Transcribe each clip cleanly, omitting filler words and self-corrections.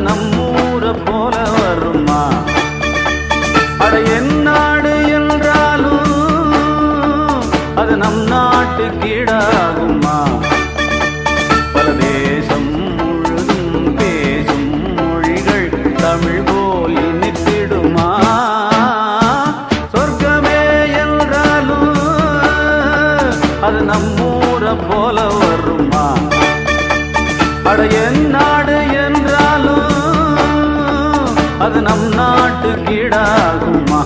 நம்மூர போல வருமா? அட என் நாடு என்றாலும் அது நம் நாட்டு கீழாகுமா? பல தேசம் முழுதும் பேசும் மொழிகள் தமிழ் போல் இனித்திடுமா? சொர்க்கமே என்றாலும் அது நம்மூர போல வருமா? அட என் நாடு என்றாலும் அது நம் நாட்டு கீழாகுமா?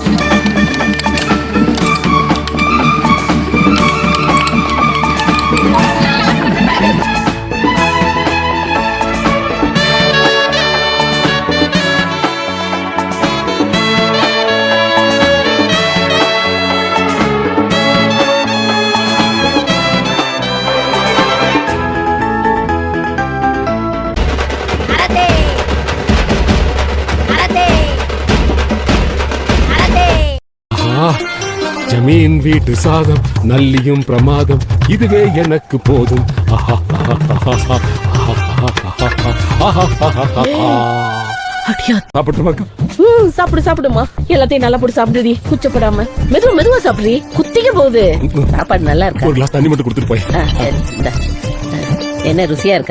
ஜமீன் வீட்டு சாதம் நல்லியும் பிரமாதம் இதுவே எனக்கு போதும். சாப்பிடு சாப்பிடுமா, எல்லாத்தையும் நல்லா போட்டு சாப்பிடுடி, குச்சப்படாம மெதுவா சாப்பிடுறீ, குத்திக்க போகுது. சாப்பாடு நல்லா இருக்கு. ஒரு கிளாஸ் தண்ணி மட்டும் கொடுத்துட்டு போய். என்ன ருசியா இருக்கு.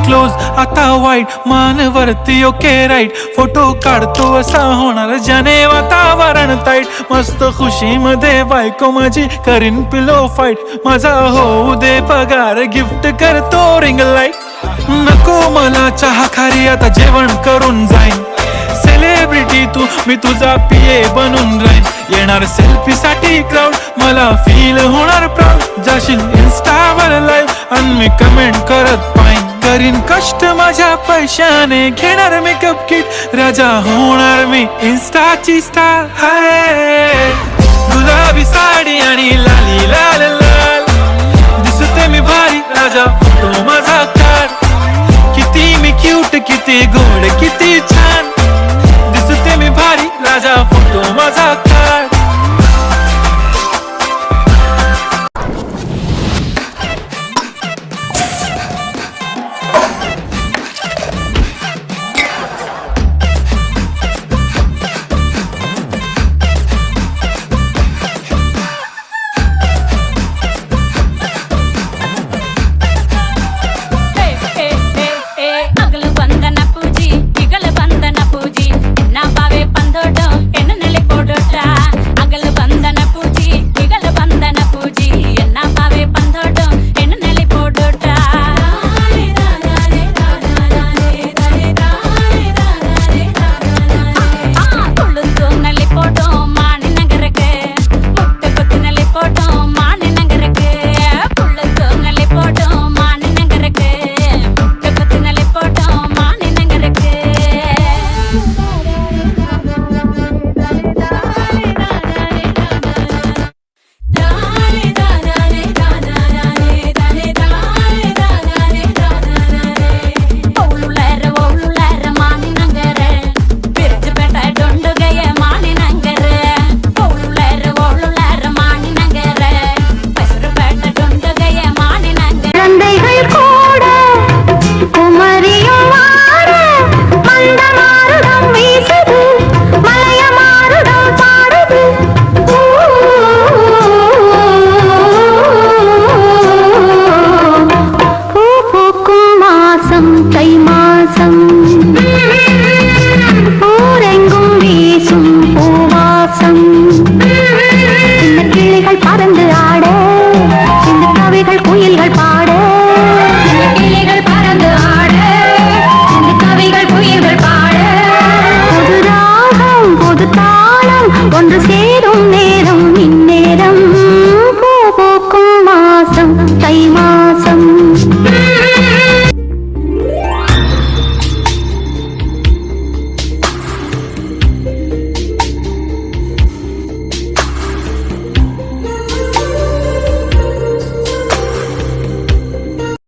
क्लोज आता वाईट मानवरती ओके राईट फोटो काढतो असा होणार जने वातावरण ताईट मस्त खुशी मध्ये बायको माझी करीन पिलो फाईट माझा होऊ दे पगार गिफ्ट करतो रिंग लाईट नको मला चहा खारी आता जेवण करून जाईन सेलिब्रिटी तू मी तुझा पिये बनून राहीन येणार सेल्फी साठी क्राऊड मला फील होणार प्राऊड जाशील इन्स्टावर लाईव्ह आणि मी कमेंट करत पाहिन करीन कष्ट माझ्या पैशाने घेणार मेकअप किट राजा होणार मी इन्स्टाची स्टार हाय गुलाबी साडी आणि लाली लाल लाल दिसते मी भारी राजा फोटो माझा काढ किती मी क्यूट किती गोड किती छान दिसते मी भारी राजा फोटो माझा काढ ஒன்று